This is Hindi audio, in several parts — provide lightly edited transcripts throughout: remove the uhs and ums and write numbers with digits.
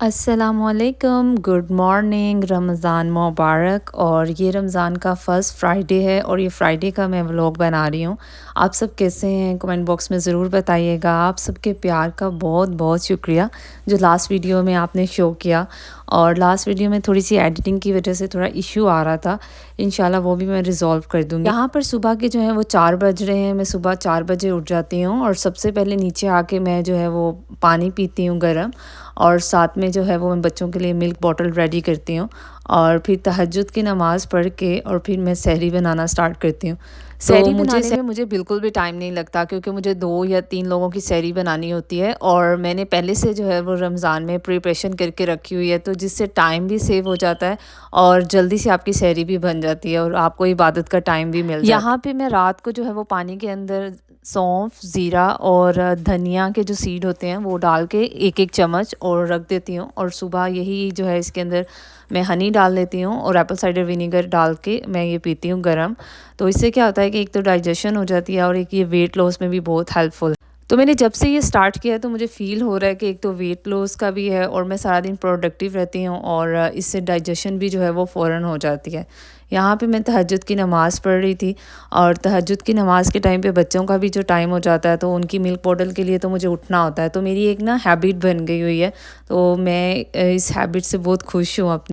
अस्सलामुअलैकुम, गुड मॉर्निंग, रमज़ान मुबारक। और ये रमज़ान का फ़र्स्ट फ्राइडे है और ये फ्राइडे का मैं व्लॉग बना रही हूँ। आप सब कैसे हैं? कमेंट बॉक्स में ज़रूर बताइएगा। आप सबके प्यार का बहुत बहुत शुक्रिया जो लास्ट वीडियो में आपने शो किया। और लास्ट वीडियो में थोड़ी सी एडिटिंग की वजह से थोड़ा इशू आ रहा था, इंशाल्लाह वो भी मैं रिज़ॉल्व कर दूँगी। यहाँ पर सुबह के जो है वो 4 बज रहे हैं। मैं सुबह 4 बजे उठ जाती हूँ और सबसे पहले नीचे आके मैं जो है वो पानी पीती हूँ गर्म, और साथ में जो है वो मैं बच्चों के लिए मिल्क बॉटल रेडी करती हूँ। और फिर तहज्जुद की नमाज़ पढ़ के और फिर मैं सहरी बनाना स्टार्ट करती हूँ। तो सहरी मुझे बनाने में मुझे बिल्कुल भी टाइम नहीं लगता, क्योंकि मुझे 2 या 3 लोगों की सहरी बनानी होती है और मैंने पहले से जो है वो रमज़ान में प्रिपरेशन करके रखी हुई है, तो जिससे टाइम भी सेव हो जाता है और जल्दी से आपकी सहरी भी बन जाती है और आपको इबादत का टाइम भी मिल जाता है। यहाँ पे मैं रात को जो है वो पानी के अंदर सौंफ, ज़ीरा और धनिया के जो सीड होते हैं वो डाल के 1-1 चम्मच और रख देती हूँ, और सुबह यही जो है इसके अंदर मैं हनी डाल लेती हूँ और एप्पल साइडर विनेगर डाल के मैं ये पीती हूँ गरम। तो इससे क्या होता है कि एक तो डाइजेशन हो जाती है और एक ये वेट लॉस में भी बहुत हेल्पफुल है। तो मैंने जब से ये स्टार्ट किया है तो मुझे फ़ील हो रहा है कि एक तो वेट लॉस का भी है और मैं सारा दिन प्रोडक्टिव रहती हूँ, और इससे डाइजेशन भी जो है वो फ़ौरन हो जाती है। यहाँ पे मैं तहज्जुद की नमाज़ पढ़ रही थी, और तहज्जुद की नमाज़ के टाइम पे बच्चों का भी जो टाइम हो जाता है तो उनकी मिल्क बॉटल के लिए तो मुझे उठना होता है। तो मेरी एक ना हैबिट बन गई हुई है, तो मैं इस हैबिट से बहुत खुश हूँ अपनी।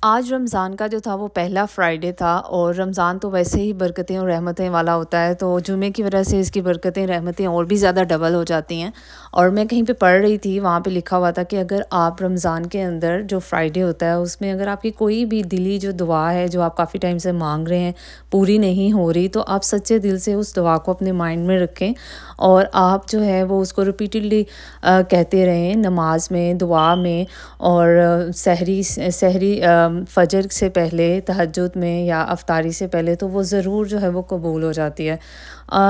आज रमज़ान का जो था वो पहला फ्राइडे था, और रमज़ान तो वैसे ही बरकतें और रहमतें वाला होता है, तो जुमे की वजह से इसकी बरकतें रहमतें और भी ज़्यादा डबल हो जाती हैं। और मैं कहीं पे पढ़ रही थी, वहाँ पे लिखा हुआ था कि अगर आप रमज़ान के अंदर जो फ्राइडे होता है उसमें अगर आपकी कोई भी दिली जो दुआ है जो आप काफ़ी टाइम से मांग रहे हैं पूरी नहीं हो रही, तो आप सच्चे दिल से उस दुआ को अपने माइंड में रखें और आप जो है वो उसको रिपीटेडली कहते रहें नमाज में, दुआ में, और सहरी सहरी फजर से पहले, तहज्जुद में या अफ्तारी से पहले, तो वो ज़रूर जो है वो कबूल हो जाती है।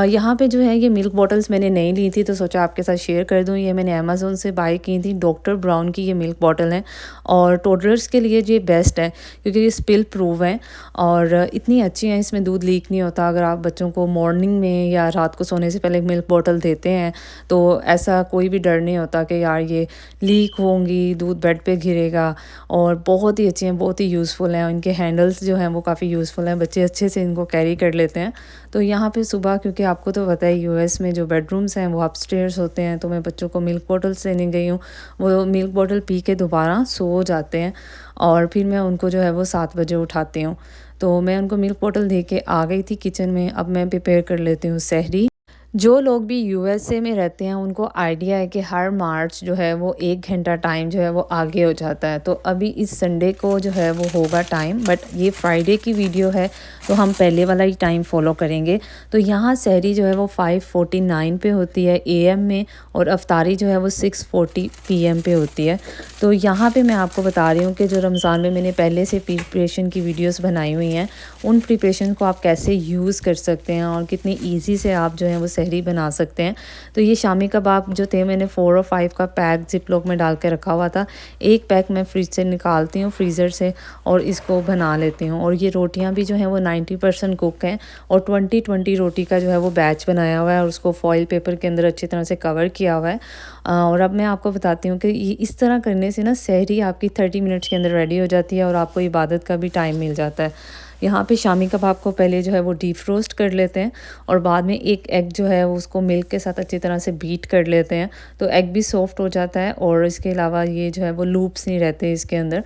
यहाँ पे जो है ये मिल्क बॉटल्स मैंने नहीं ली थी, तो सोचा आपके साथ शेयर कर दूँ। ये मैंने अमेज़न से बाय की थी, डॉक्टर ब्राउन की ये मिल्क बॉटल है, और टोडलर्स के लिए ये बेस्ट है क्योंकि ये स्पिल प्रूफ है और इतनी अच्छी हैं, इसमें दूध लीक नहीं होता। अगर आप बच्चों को मॉर्निंग में या रात को सोने से पहले मिल्क बॉटल देते हैं तो ऐसा कोई भी डर नहीं होता कि यार ये लीक होंगी, दूध बेड पे गिरेगा। और बहुत ही अच्छी हैं, बहुत ही यूज़फुल हैं। इनके हैंडल्स जो हैं वो काफ़ी यूज़फुल हैं, बच्चे अच्छे से इनको कैरी कर लेते हैं। तो यहाँ पे सुबह, क्योंकि आपको तो पता है यूएस में जो बेडरूम्स हैं वो अपस्टेयर्स होते हैं, तो मैं बच्चों को मिल्क बॉटल्स लेने गई हूँ। वो मिल्क बॉटल पी के दोबारा सो जाते हैं, और फिर मैं उनको जो है वो 7 बजे उठाती हूँ। तो मैं उनको मिल्क बॉटल दे के आ गई थी किचन में। अब मैं प्रिपेयर कर लेती हूँ सहरी। जो लोग भी यूएसए में रहते हैं उनको आइडिया है कि हर मार्च जो है वो 1 घंटा टाइम जो है वो आगे हो जाता है। तो अभी इस संडे को जो है वो होगा टाइम, बट ये फ्राइडे की वीडियो है तो हम पहले वाला ही टाइम फॉलो करेंगे। तो यहाँ सहरी जो है वो 5:49 पे होती है एएम में, और अफ्तारी जो है वो 6:40 पीएम पे होती है। तो यहाँ पे मैं आपको बता रही हूँ कि जो रमज़ान में मैंने पहले से प्रिपरेशन की वीडियोस बनाई हुई हैं, उन प्रिपरेशन को आप कैसे यूज़ कर सकते हैं और कितनी ईज़ी से आप जो है वो सहरी बना सकते हैं। तो ये शामी कबाब जो थे मैंने 4 और 5 का पैक जिप लॉक में डाल के रखा हुआ था। एक पैक मैं फ्रिज से निकालती हूँ, फ्रीज़र से, और इसको बना लेती हूँ। और ये रोटियाँ भी जो हैं वो 90% कुक हैं, और 20-20 रोटी का जो है वो बैच बनाया हुआ है और उसको फॉइल पेपर के अंदर अच्छी तरह से कवर किया हुआ है। और अब मैं आपको बताती हूँ कि ये इस तरह करने से ना सहरी आपकी 30 मिनट्स के अंदर रेडी हो जाती है और आपको इबादत का भी टाइम मिल जाता है। यहाँ पे शामी कबाब को पहले जो है वो डीप रोस्ट कर लेते हैं, और बाद में एक एग जो है उसको मिल्क के साथ अच्छी तरह से बीट कर लेते हैं, तो एग भी सॉफ्ट हो जाता है। और इसके अलावा ये जो है वो लूप्स नहीं रहते इसके अंदर।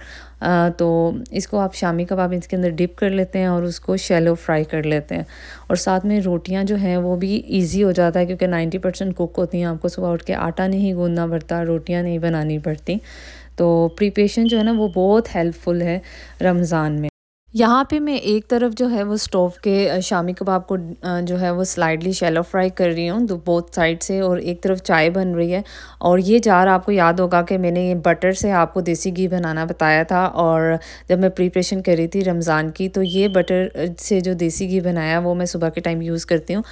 तो इसको आप शामी कबाब इसके अंदर डिप कर लेते हैं और उसको शैलो फ्राई कर लेते हैं। और साथ में रोटियां जो हैं वो भी इजी हो जाता है क्योंकि 90% कुक होती हैं। आपको सुबह उठ के आटा नहीं गूंदना पड़ता, रोटियां नहीं बनानी पड़ती। तो प्रिपरेशन जो है ना वो बहुत हेल्पफुल है रमज़ान में। यहाँ पे मैं एक तरफ जो है वो स्टोव के शामी कबाब को जो है वो स्लाइडली शैलो फ्राई कर रही हूँ दो बोथ साइड से, और एक तरफ चाय बन रही है। और ये जार आपको याद होगा कि मैंने ये बटर से आपको देसी घी बनाना बताया था, और जब मैं प्रिपरेशन कर रही थी रमज़ान की, तो ये बटर से जो देसी घी बनाया वो मैं सुबह के टाइम यूज़ करती हूँ।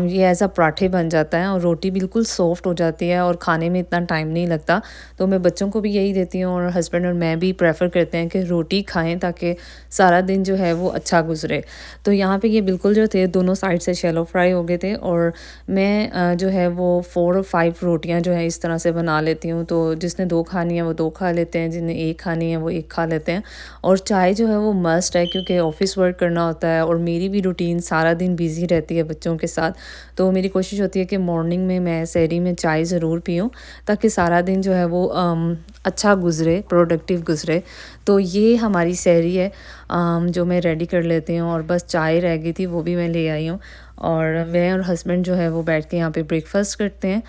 ये एज़ अ पराठे बन जाता है और रोटी बिल्कुल सॉफ्ट हो जाती है और खाने में इतना टाइम नहीं लगता। तो मैं बच्चों को भी यही देती हूँ, और हस्बैंड और मैं भी प्रेफर करते हैं कि रोटी खाएँ ताकि सारा सारा दिन जो है वो अच्छा गुजरे। तो यहाँ पे ये बिल्कुल जो थे दोनों साइड से शैलो फ्राई हो गए थे और मैं जो है वो 4 और 5 रोटियाँ जो है इस तरह से बना लेती हूँ। तो जिसने 2 खानी है वो 2 खा लेते हैं, जिन्हें 1 खानी है वो 1 खा लेते हैं। और चाय जो है वो मस्ट है क्योंकि ऑफ़िस वर्क करना होता है और मेरी भी रूटीन सारा दिन बिज़ी रहती है बच्चों के साथ। तो मेरी कोशिश होती है कि मॉर्निंग में मैं सहरी में चाय ज़रूर पीऊँ ताकि सारा दिन जो है वो अच्छा गुज़रे, प्रोडक्टिव गुज़रे। तो ये हमारी सहरी है जो मैं रेडी कर लेती हूँ और बस चाय रह गई थी वो भी मैं ले आई हूँ। और मैं और हस्बैंड जो है वो बैठ के यहाँ पे ब्रेकफास्ट करते हैं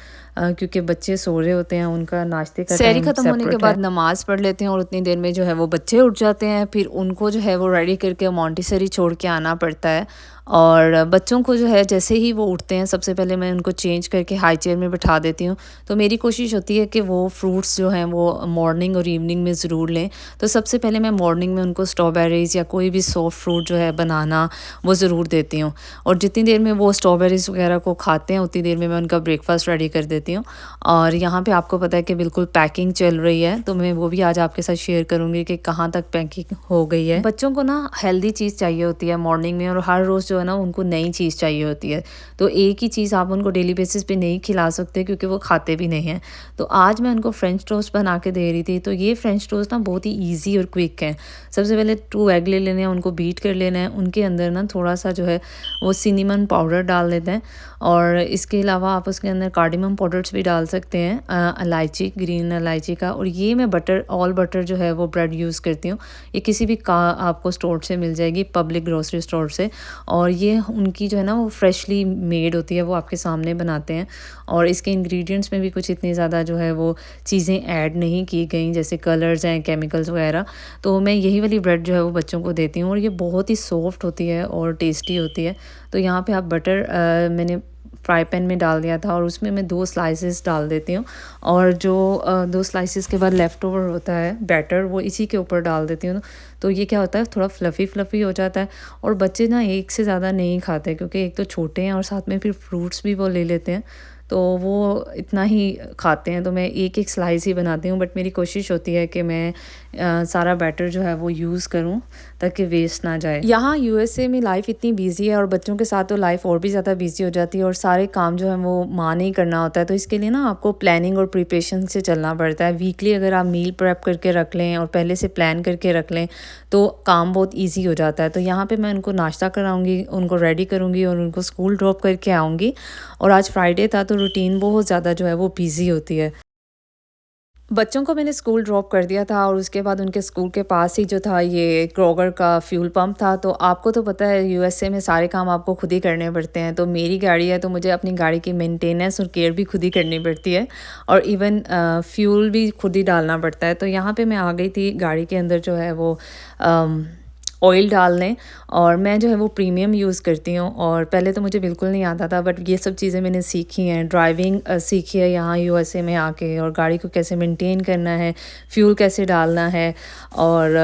क्योंकि बच्चे सो रहे होते हैं, उनका नाश्ते का सहरी टाइम ख़त्म होने के सेपरेट बाद है। नमाज़ पढ़ लेते हैं और उतनी देर में जो है वो बच्चे उठ जाते हैं। फिर उनको जो है वो रेडी करके मोंटेसरी छोड़ के आना पड़ता है। और बच्चों को जो है जैसे ही वो उठते हैं सबसे पहले मैं उनको चेंज करके हाई चेयर में बिठा देती हूँ। तो मेरी कोशिश होती है कि वो फ्रूट्स जो हैं वो मॉर्निंग और इवनिंग में ज़रूर लें। तो सबसे पहले मैं मॉर्निंग में उनको स्ट्रॉबेरीज़ या कोई भी सॉफ्ट फ्रूट जो है बनाना वो ज़रूर देती हूँ। और जितनी देर में वो स्ट्रॉबेरीज़ वगैरह को खाते हैं उतनी देर में मैं उनका ब्रेकफास्ट रेडी कर देती हूँ। और यहाँ पे आपको पता है कि बिल्कुल पैकिंग चल रही है, तो मैं वो भी आज आपके साथ शेयर करूँगी कि कहाँ तक पैकिंग हो गई है। बच्चों को ना हेल्दी चीज़ चाहिए होती है मॉर्निंग में और हर रोज़ जो है ना उनको नई चीज़ चाहिए होती है। तो एक ही चीज़ आप उनको डेली बेसिस पे नहीं खिला सकते क्योंकि वो खाते भी नहीं हैं। तो आज मैं उनको फ्रेंच टोस्ट बना के दे रही थी। तो ये फ्रेंच टोस्ट ना बहुत ही ईज़ी और क्विक है। सबसे पहले 2 एग ले लेने हैं, उनको बीट कर लेना है। उनके अंदर ना थोड़ा-सा जो है वो सिनेमन पाउडर डाल देते हैं और इसके अलावा आप उसके अंदर कार्डेमम पाउडर्स भी डाल सकते हैं, इलायची, ग्रीन इलायची का। और ये मैं बटर, ऑल बटर जो है वो ब्रेड यूज़ करती हूँ। ये किसी भी का आपको स्टोर से मिल जाएगी, पब्लिक ग्रोसरी स्टोर से। और ये उनकी जो है ना वो फ्रेशली मेड होती है, वो आपके सामने बनाते हैं। और इसके इंग्रेडिएंट्स में भी कुछ इतनी ज़्यादा जो है वो चीज़ें ऐड नहीं की गई जैसे कलर्स हैं, केमिकल्स वगैरह। तो मैं यही वाली ब्रेड जो है वो बच्चों को देती हूँ और ये बहुत ही सॉफ्ट होती है और टेस्टी होती है। तो यहाँ पे आप बटर मैंने फ्राई पैन में डाल दिया था और उसमें मैं 2 स्लाइसेस डाल देती हूँ। और जो 2 स्लाइसेस के बाद लेफ़्ट ओवर होता है बैटर वो इसी के ऊपर डाल देती हूँ। तो ये क्या होता है थोड़ा फ्लफ़ी हो जाता है और बच्चे ना एक से ज़्यादा नहीं खाते क्योंकि एक तो छोटे हैं और साथ में फिर फ्रूट्स भी वो ले लेते हैं। तो वो इतना ही खाते हैं, तो मैं एक-एक स्लाइस ही बनाती हूँ। बट मेरी कोशिश होती है कि मैं सारा बैटर जो है वो यूज़ करूँ ताकि वेस्ट ना जाए। यहाँ यूएसए में लाइफ़ इतनी बिज़ी है और बच्चों के साथ तो लाइफ़ और भी ज़्यादा बिज़ी हो जाती है और सारे काम जो है वो माँ ने ही करना होता है। तो इसके लिए ना आपको प्लानिंग और प्रिपरेशन से चलना पड़ता है। वीकली अगर आप मील प्रेप करके रख लें और पहले से प्लान करके रख लें तो काम बहुत ईज़ी हो जाता है। तो यहाँ पे मैं उनको नाश्ता कराऊँगी, उनको रेडी करूँगी और उनको स्कूल ड्रॉप करके आऊँगी। और आज फ्राइडे था तो रूटीन बहुत ज़्यादा जो है वो बिज़ी होती है। बच्चों को मैंने स्कूल ड्रॉप कर दिया था और उसके बाद उनके स्कूल के पास ही जो था ये क्रोगर का फ्यूल पंप था। तो आपको तो पता है यूएसए में सारे काम आपको खुद ही करने पड़ते हैं। तो मेरी गाड़ी है तो मुझे अपनी गाड़ी की मेंटेनेंस और केयर भी खुद ही करनी पड़ती है और इवन फ्यूल भी खुद ही डालना पड़ता है। तो यहाँ पे मैं आ गई थी गाड़ी के अंदर जो है वो ऑयल डाल लें और मैं जो है वो प्रीमियम यूज़ करती हूँ और पहले तो मुझे बिल्कुल नहीं आता था बट ये सब चीज़ें मैंने सीखी हैं। ड्राइविंग सीखी है यहाँ यूएसए में आके और गाड़ी को कैसे मेंटेन करना है, फ्यूल कैसे डालना है। और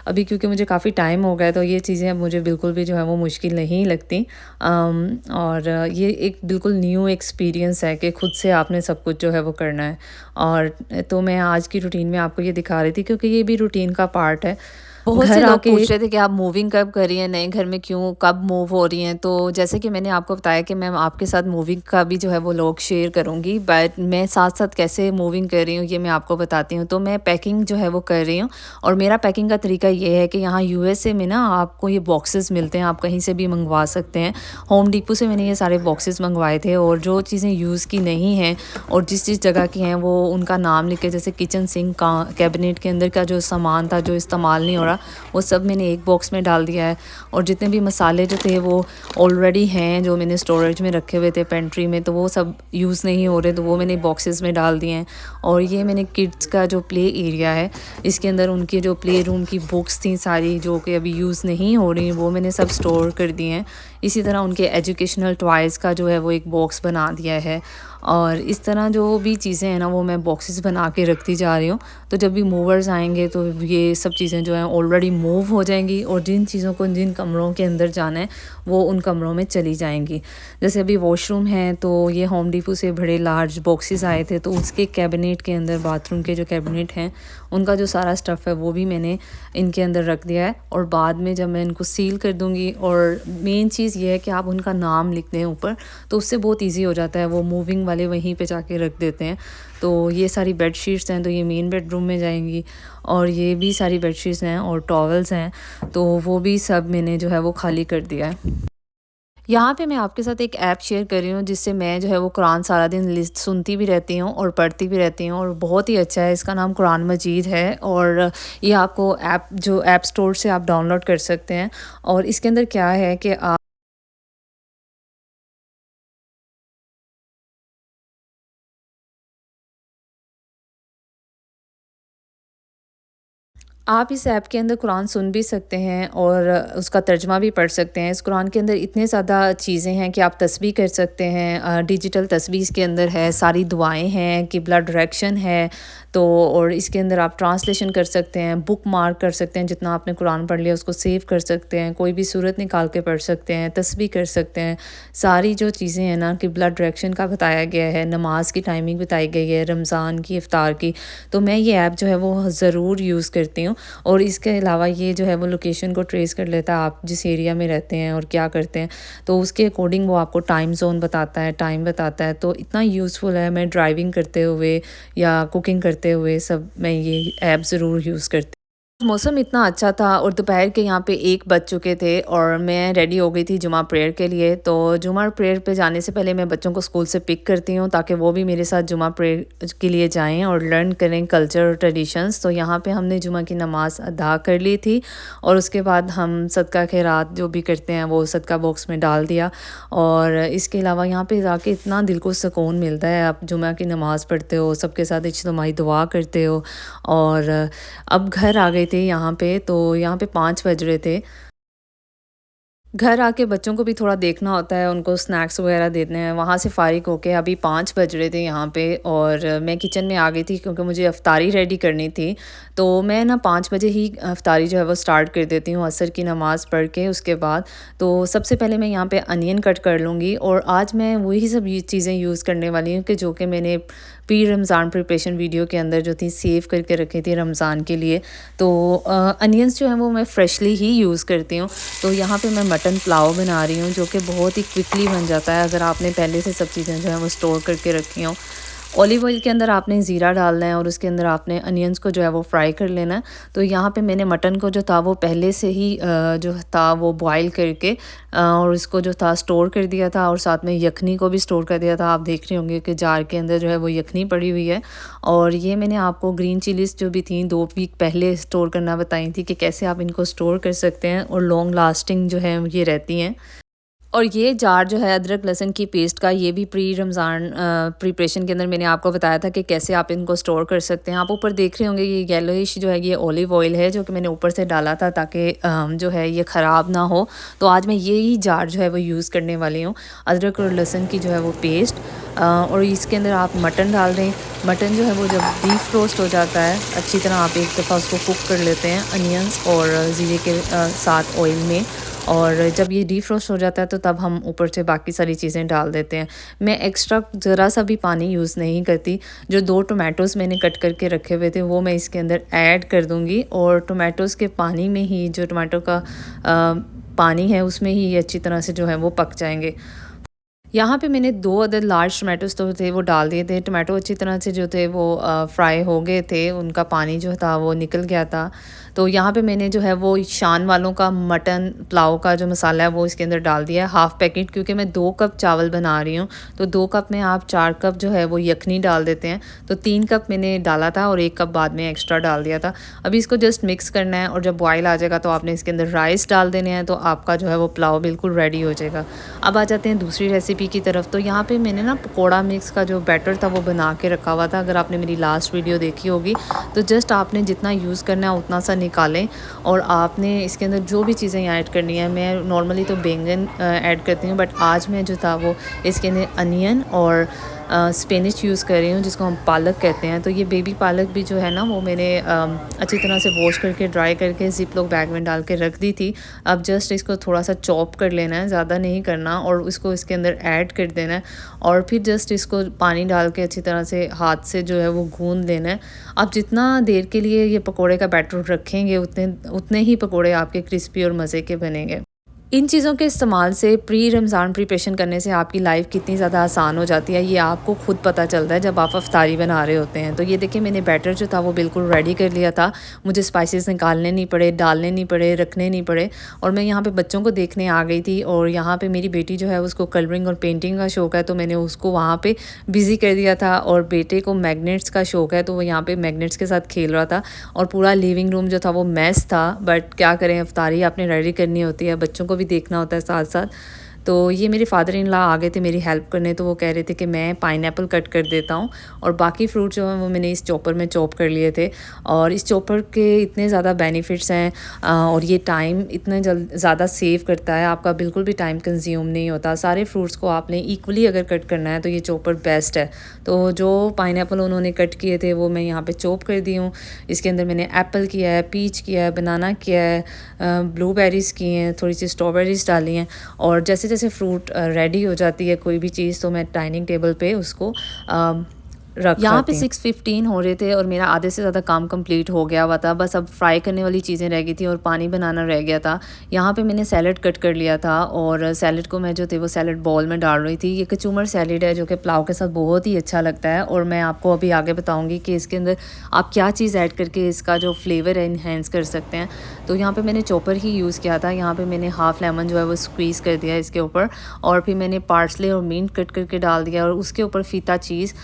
अभी क्योंकि मुझे काफ़ी टाइम हो गया है तो ये चीज़ें अब मुझे बिल्कुल भी जो है वो मुश्किल नहीं लगती। और ये एक बिल्कुल न्यू एक्सपीरियंस है कि खुद से आपने सब कुछ जो है वो करना है। और तो मैं आज की रूटीन में आपको ये दिखा रही थी क्योंकि ये भी रूटीन का पार्ट है। बहुत से घर लोग आके पूछ रहे थे कि आप मूविंग कब कर रही हैं, नए घर में क्यों, कब मूव हो रही हैं? तो जैसे कि मैंने आपको बताया कि मैं आपके साथ मूविंग का भी जो है वो व्लॉग शेयर करूँगी, बट मैं साथ-साथ कैसे मूविंग कर रही हूँ ये मैं आपको बताती हूँ। तो मैं पैकिंग जो है वो कर रही हूँ और मेरा पैकिंग का तरीका ये है कि यहाँ यूएसए में ना आपको ये बॉक्सेस मिलते हैं, आप कहीं से भी मंगवा सकते हैं। होम डिपो से मैंने ये सारे बॉक्सेस मंगवाए थे और जो चीज़ें यूज़ की नहीं हैं और जिस जगह की हैं वो उनका नाम लिख के, जैसे किचन सिंक का कैबिनेट के अंदर का जो सामान था जो इस्तेमाल नहीं हो रहा वो सब मैंने एक बॉक्स में डाल दिया है। और जितने भी मसाले जो थे वो ऑलरेडी हैं जो मैंने स्टोरेज में रखे हुए थे पेंट्री में, तो वो सब यूज़ नहीं हो रहे तो वो मैंने बॉक्सेस में डाल दिए हैं। और ये मैंने किड्स का जो प्ले एरिया है इसके अंदर उनके जो प्ले रूम की बुक्स थी सारी जो कि अभी यूज़ नहीं हो रही वो मैंने सब स्टोर कर दी हैं। इसी तरह उनके एजुकेशनल टॉयज़ का जो है वो एक बॉक्स बना दिया है। और इस तरह जो भी चीज़ें हैं ना वो मैं बॉक्सेस बना के रखती जा रही हूँ। तो जब भी मूवर्स आएँगे तो ये सब चीज़ें जो हैं ऑलरेडी मूव हो जाएँगी और जिन चीज़ों को जिन कमरों के अंदर जाना है वो उन कमरों में चली जाएँगी। जैसे अभी वॉशरूम है तो ये होम डिपो से बड़े लार्ज बॉक्सेस आए थे, तो उसके कैबिनेट के अंदर बाथरूम के जो कैबिनेट हैं उनका जो सारा स्टफ़ है वो भी मैंने इनके अंदर रख दिया है। और बाद में जब मैं इनको सील कर दूँगी, और मेन चीज़ ये है कि आप उनका नाम लिख दें ऊपर, तो उससे बहुत ईज़ी हो जाता है, वो मूविंग वाले वहीं पे जाके रख देते हैं। तो ये सारी बेडशीट्स हैं तो ये मेन बेडरूम में जाएँगी, और ये भी सारी बेडशीट्स हैं और टॉवल्स हैं तो वो भी सब मैंने जो है वो खाली कर दिया है। यहाँ पे मैं आपके साथ एक ऐप शेयर कर रही हूँ जिससे मैं जो है वो कुरान सारा दिन लिस्ट सुनती भी रहती हूँ और पढ़ती भी रहती हूँ, और बहुत ही अच्छा है। इसका नाम कुरान मजीद है, और ये आपको ऐप स्टोर से आप डाउनलोड कर सकते हैं। और इसके अंदर क्या है कि आप इस ऐप के अंदर कुरान सुन भी सकते हैं और उसका तर्जुमा भी पढ़ सकते हैं। इस कुरान के अंदर इतने ज़्यादा चीज़ें हैं कि आप तस्बीह कर सकते हैं, डिजिटल तस्बीह इसके अंदर है, सारी दुआएं हैं, किबला डायरेक्शन है, तो और इसके अंदर आप ट्रांसलेशन कर सकते हैं, बुक मार्क कर सकते हैं, जितना आपने कुरान पढ़ लिया उसको सेव कर सकते हैं, कोई भी सूरत निकाल के पढ़ सकते हैं, तस्बीह कर सकते हैं। सारी जो चीज़ें हैं ना, किबला डायरेक्शन का बताया गया है, नमाज की टाइमिंग बताई गई है, रमज़ान की, इफ्तार की। तो मैं ये ऐप जो है वो ज़रूर यूज़ करती हूँ। और इसके अलावा ये जो है वो लोकेशन को ट्रेस कर लेता है, आप जिस एरिया में रहते हैं और क्या करते हैं, तो उसके अकॉर्डिंग वो आपको टाइम ज़ोन बताता है, टाइम बताता है। तो इतना यूज़फुल है, मैं ड्राइविंग करते हुए या कुकिंग करते हुए सब मैं ये ऐप ज़रूर यूज़ करती। मौसम इतना अच्छा था और दोपहर के यहाँ पे 1 बज चुके थे और मैं रेडी हो गई थी जुमा प्रेयर के लिए। तो जुमा प्रेयर पे जाने से पहले मैं बच्चों को स्कूल से पिक करती हूँ ताकि वो भी मेरे साथ जुमा प्रेयर के लिए जाएँ और लर्न करें कल्चर और ट्रेडिशंस। तो यहाँ पे हमने जुमा की नमाज़ अदा कर ली थी, और उसके बाद हम सदका खैरात जो भी करते हैं वो सदका बॉक्स में डाल दिया। और इसके अलावा यहाँ पे जाके इतना दिल को सुकून मिलता है, आप जुमा की नमाज़ पढ़ते हो, सबके साथ इज्तिमाई दुआ करते हो। और अब घर आ गए थे यहाँ पे, तो यहाँ पे 5 बज रहे थे। घर आके बच्चों को भी थोड़ा देखना होता है, उनको स्नैक्स वगैरह देने हैं। वहाँ से फ़ारिग होके अभी 5 बज रहे थे यहाँ पे, और मैं किचन में आ गई थी क्योंकि मुझे इफ्तारी रेडी करनी थी। तो मैं ना 5 बजे ही इफ्तारी जो है वो स्टार्ट कर देती हूँ असर की नमाज़ पढ़ के उसके बाद। तो सबसे पहले मैं यहाँ पे अनियन कट कर लूँगी, और आज मैं वही सब ये चीज़ें यूज़ करने वाली हूँ कि जो कि मैंने प्री रमज़ान प्रिपरेशन वीडियो के अंदर जो थी सेव करके रखी थी रमज़ान के लिए। तो अनियंस जो हैं वो मैं फ्रेशली ही यूज़ करती हूँ। तो यहाँ पे मैं मटन पुलाव बना रही हूँ जो कि बहुत ही क्विकली बन जाता है अगर आपने पहले से सब चीज़ें जो हैं वो स्टोर करके रखी हों। ऑलिव ऑयल के अंदर आपने ज़ीरा डालना है और उसके अंदर आपने अनियंस को जो है वो फ्राई कर लेना है। तो यहाँ पे मैंने मटन को जो था वो पहले से ही जो था वो बॉयल करके और इसको जो था स्टोर कर दिया था, और साथ में यखनी को भी स्टोर कर दिया था। आप देख रहे होंगे कि जार के अंदर जो है वो यखनी पड़ी हुई है। और ये मैंने आपको ग्रीन चिलीज़ जो भी थी 2 वीक पहले स्टोर करना बताई थी कि कैसे आप इनको स्टोर कर सकते हैं और लॉन्ग लास्टिंग जो है ये रहती हैं। और ये जार जो है अदरक लहसुन की पेस्ट का, ये भी प्री रमज़ान प्रिपरेशन के अंदर मैंने आपको बताया था कि कैसे आप इनको स्टोर कर सकते हैं। आप ऊपर देख रहे होंगे ये येलोइश जो है ये ऑलिव ऑयल है जो कि मैंने ऊपर से डाला था ताकि जो है ये ख़राब ना हो। तो आज मैं यही जार जो है वो यूज़ करने वाली हूँ, अदरक और लहसुन की जो है वो पेस्ट। और इसके अंदर आप मटन डाल दें। मटन जो है वो जब डीप रोस्ट हो जाता है अच्छी तरह आप एक दफ़ा उसको कुक कर लेते हैं अनियंस और ज़ीरे के साथ ऑयल में। और जब ये डीफ्रोस्ट हो जाता है तो तब हम ऊपर से बाकी सारी चीज़ें डाल देते हैं। मैं एक्स्ट्रा ज़रा सा भी पानी यूज़ नहीं करती। जो 2 टोमेटोज़ मैंने कट करके रखे हुए थे वो मैं इसके अंदर ऐड कर दूँगी, और टोमेटोज़ के पानी में ही जो टोमेटो का पानी है उसमें ही ये अच्छी तरह से जो है वो पक जाएँगे। यहाँ पे मैंने 2 अदर लार्ज टोमेटोज़ तो थे वो डाल दिए थे। टोमेटो अच्छी तरह से जो थे वो फ्राई हो गए थे, उनका पानी जो था वो निकल गया था। तो यहाँ पे मैंने जो है वो शान वालों का मटन पुलाव का जो मसाला है वो इसके अंदर डाल दिया है हाफ़ पैकेट, क्योंकि मैं 2 कप चावल बना रही हूँ। तो 2 कप में आप 4 कप जो है वो यखनी डाल देते हैं। तो 3 कप मैंने डाला था और 1 कप बाद में एक्स्ट्रा डाल दिया था। अभी इसको जस्ट मिक्स करना है, और जब बॉयल आ जाएगा तो आपने इसके अंदर राइस डाल देने हैं, तो आपका जो है वो पुलाव बिल्कुल रेडी हो जाएगा। अब आ जाते हैं दूसरी रेसिपी रेसिपी की तरफ। तो यहाँ पे मैंने ना पकोड़ा मिक्स का जो बैटर था वो बना के रखा हुआ था। अगर आपने मेरी लास्ट वीडियो देखी होगी तो जस्ट आपने जितना यूज़ करना है उतना सा निकालें और आपने इसके अंदर जो भी चीज़ें ऐड करनी है, मैं नॉर्मली तो बैंगन ऐड करती हूँ, बट आज मैं जो था वो इसके अंदर अनियन और स्पेनिश यूज़ कर रही हूँ, जिसको हम पालक कहते हैं। तो ये बेबी पालक भी जो है ना वो मैंने अच्छी तरह से वॉश करके ड्राई करके ज़िप लॉक बैग में डाल के रख दी थी। अब जस्ट इसको थोड़ा सा चॉप कर लेना है, ज़्यादा नहीं करना, और इसको इसके अंदर ऐड कर देना है और फिर जस्ट इसको पानी डाल के अच्छी तरह से हाथ से जो है वो गूँध लेना है। आप जितना देर के लिए ये पकोड़े का बैटर रखेंगे उतने उतने ही पकोड़े आपके क्रिस्पी और मज़े के बनेंगे। इन चीज़ों के इस्तेमाल से प्री रमज़ान प्रिपरेशन करने से आपकी लाइफ कितनी ज़्यादा आसान हो जाती है, ये आपको खुद पता चलता है जब आप अफ्तारी बना रहे होते हैं। तो ये देखिए मैंने बैटर जो था वो बिल्कुल रेडी कर लिया था। मुझे स्पाइसेस निकालने नहीं पड़े, डालने नहीं पड़े, रखने नहीं पड़े, और मैं यहाँ पे बच्चों को देखने आ गई थी। और यहाँ पे मेरी बेटी जो है उसको कलरिंग और पेंटिंग का शौक़ है, तो मैंने उसको वहाँ पर बिज़ी कर दिया था। और बेटे को मैगनेट्स का शौक़ है, तो वो यहाँ पर मैगनेट्स के साथ खेल रहा था। और पूरा लिविंग रूम जो था वो मैस था, बट क्या करें, अफ्तारी आपने रेडी करनी होती है, बच्चों को भी देखना होता है साथ साथ। तो ये मेरे फादर इन लॉ आ गए थे मेरी हेल्प करने, तो वो कह रहे थे कि मैं पाइनएप्पल कट कर देता हूँ, और बाकी फ्रूट जो है वो मैंने इस चॉपर में चॉप कर लिए थे। और इस चॉपर के इतने ज़्यादा बेनिफिट्स हैं और ये टाइम इतना ज़्यादा सेव करता है, आपका बिल्कुल भी टाइम कंज्यूम नहीं होता। सारे फ्रूट्स को आपने इक्वली अगर कट करना है तो ये चॉपर बेस्ट है। तो जो पाइनएप्पल उन्होंने कट किए थे वो मैं यहाँ पे चॉप कर दी हूँ। इसके अंदर मैंने एप्पल किया है, पीच किया है, बनाना किया है, ब्लूबेरीज़ किए हैं, थोड़ी सी स्ट्रॉबेरीज़ डाली हैं। और जैसे जैसे फ्रूट रेडी हो जाती है कोई भी चीज़, तो मैं डाइनिंग टेबल पे उसको यहाँ पे 6:15 हो रहे थे और मेरा आधे से ज़्यादा काम कंप्लीट हो गया हुआ था। बस अब फ्राई करने वाली चीज़ें रह गई थी और पानी बनाना रह गया था। यहाँ पे मैंने सैलड कट कर लिया था और सैलड को मैं जो थे वो सैलड बॉल में डाल रही थी। ये कचूमर सैलड है जो कि पुलाव के साथ बहुत ही अच्छा लगता है, और मैं आपको अभी आगे बताऊँगी कि इसके अंदर आप क्या चीज़ ऐड करके इसका जो फ्लेवर है इन्हेंस कर सकते हैं। तो यहाँ पर मैंने चॉपर ही यूज़ किया था। यहाँ पर मैंने हाफ़ लेमन जो है वो स्क्वीज़ कर दिया इसके ऊपर, और फिर मैंने पार्सले और मिंट कट करके डाल दिया, और उसके ऊपर फीता चीज़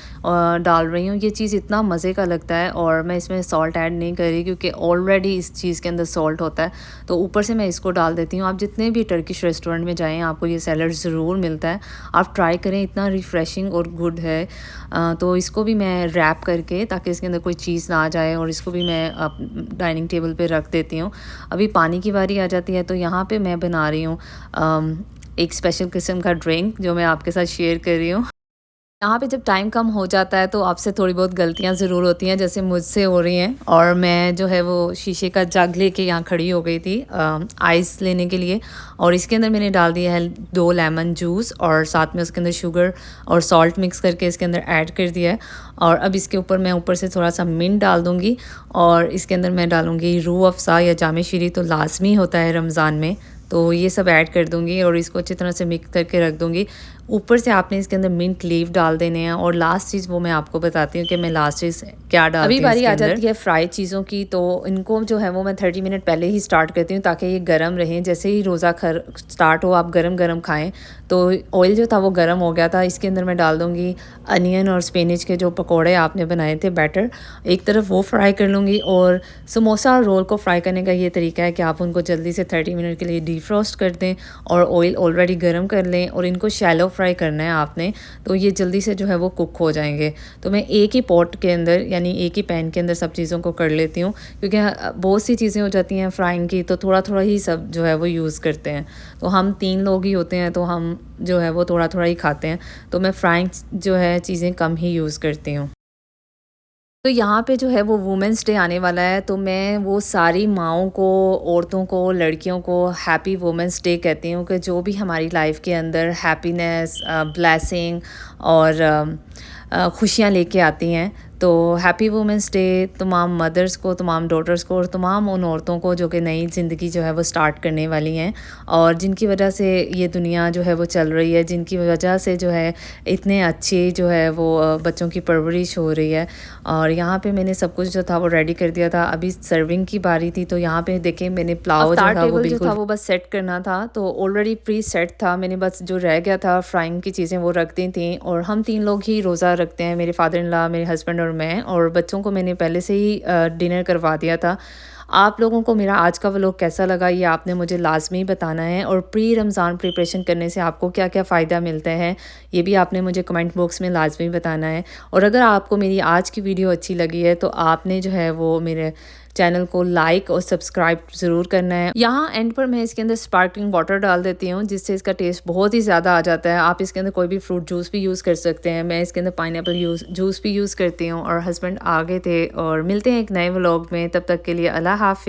डाल रही हूँ। ये चीज़ इतना मज़े का लगता है, और मैं इसमें सॉल्ट ऐड नहीं कर रही क्योंकि ऑलरेडी इस चीज़ के अंदर सॉल्ट होता है, तो ऊपर से मैं इसको डाल देती हूँ। आप जितने भी टर्किश रेस्टोरेंट में जाएँ आपको ये सैलड ज़रूर मिलता है, आप ट्राई करें, इतना रिफ़्रेशिंग और गुड है। तो इसको भी मैं रैप करके, ताकि इसके अंदर कोई चीज़ ना आ जाए, और इसको भी मैं डाइनिंग टेबल पर रख देती हूँ। अभी पानी की बारी आ जाती है, तो यहाँ पर मैं बना रही हूँ एक स्पेशल किस्म का ड्रिंक जो मैं आपके साथ शेयर कर रही हूँ। यहाँ पे जब टाइम कम हो जाता है तो आपसे थोड़ी बहुत गलतियाँ ज़रूर होती हैं, जैसे मुझसे हो रही हैं। और मैं जो है वो शीशे का जग लेके यहाँ खड़ी हो गई थी आइस लेने के लिए, और इसके अंदर मैंने डाल दिया है 2 लेमन जूस, और साथ में उसके अंदर शुगर और सॉल्ट मिक्स करके इसके अंदर ऐड कर दिया है। और अब इसके ऊपर मैं ऊपर से थोड़ा सा मिंट डाल दूँगी, और इसके अंदर मैं डालूँगी रूह अफ़ज़ा या जामे शीरी, तो लाज़मी होता है रमज़ान में, तो ये सब ऐड कर दूँगी और इसको अच्छी तरह से मिक्स करके रख दूँगी। ऊपर से आपने इसके अंदर मिंट लीफ डाल देने हैं, और लास्ट चीज़ वो मैं आपको बताती हूँ कि मैं लास्ट चीज़ क्या डालती हूँ। अभी बारी आ जाती है फ्राई चीज़ों की, तो इनको जो है वो मैं 30 मिनट पहले ही स्टार्ट करती हूँ ताकि ये गर्म रहें। जैसे ही रोज़ा स्टार्ट हो आप गरम गरम खाएँ। तो ऑयल जो था वो गर्म हो गया था, इसके अंदर मैं डाल दूँगी अनियन और स्पेनिश के जो पकौड़े आपने बनाए थे बैटर, एक तरफ वो फ्राई कर लूँगी। और समोसा और रोल को फ्राई करने का ये तरीका है कि आप उनको जल्दी से 30 मिनट के लिए डीफ्रोस्ट कर दें और ऑयल ऑलरेडी गर्म कर लें, और इनको शैलो फ्राई करना है आपने, तो ये जल्दी से जो है वो कुक हो जाएंगे। तो मैं एक ही पॉट के अंदर यानी एक ही पैन के अंदर सब चीज़ों को कर लेती हूँ, क्योंकि बहुत सी चीज़ें हो जाती हैं फ्राइंग की, तो थोड़ा थोड़ा ही सब जो है वो यूज़ करते हैं। तो हम 3 लोग ही होते हैं, तो हम जो है वो थोड़ा थोड़ा ही खाते हैं, तो मैं फ्राइंग जो है चीज़ें कम ही यूज़ करती हूँ। तो यहाँ पे जो है वो वुमेंस डे आने वाला है, तो मैं वो सारी माँओं को, औरतों को, लड़कियों को हैप्पी वुमेंस डे कहती हूँ, कि जो भी हमारी लाइफ के अंदर हैप्पीनेस, ब्लेसिंग और खुशियाँ लेके आती हैं। तो हैप्पी वुमेंस डे तमाम मदर्स को, तमाम डॉटर्स को, और तमाम उन औरतों को जो कि नई ज़िंदगी जो है वो स्टार्ट करने वाली हैं, और जिनकी वजह से ये दुनिया जो है वो चल रही है, जिनकी वजह से जो है इतने अच्छे जो है वो बच्चों की परवरिश हो रही है। और यहाँ पे मैंने सब कुछ जो था वो रेडी कर दिया था। अभी सर्विंग की बारी थी, तो यहाँ पे देखें मैंने पुलाव जो था वो बिल्कुल वो बस सेट करना था, तो ऑलरेडी प्री सेट था। मैंने बस जो रह गया था फ्राइंग की चीज़ें वो रख दी थी, और हम 3 लोग ही रोज़ा रखते हैं, मेरे फादर इन लॉ, मेरे हस्बैंड और मैं, और बच्चों को मैंने पहले से ही डिनर करवा दिया था। आप लोगों को मेरा आज का व्लॉग कैसा लगा ये आपने मुझे लाज़मी बताना है, और प्री रमज़ान प्रिपरेशन करने से आपको क्या-क्या फ़ायदा मिलते हैं, ये भी आपने मुझे कमेंट बॉक्स में लाज़मी बताना है। और अगर आपको मेरी आज की वीडियो अच्छी लगी है तो आपने जो है वो मेरे चैनल को लाइक और सब्सक्राइब ज़रूर करना है। यहाँ एंड पर मैं इसके अंदर स्पार्कलिंग वाटर डाल देती हूँ, जिससे इसका टेस्ट बहुत ही ज़्यादा आ जाता है। आप इसके अंदर कोई भी फ्रूट जूस भी यूज़ कर सकते हैं। मैं इसके अंदर पाइनएप्पल जूस भी यूज़ करती हूँ। और हस्बैंड आ गए थे, और मिलते हैं एक नए व्लॉग में, तब तक के लिए अल्लाह हाफ़िज़।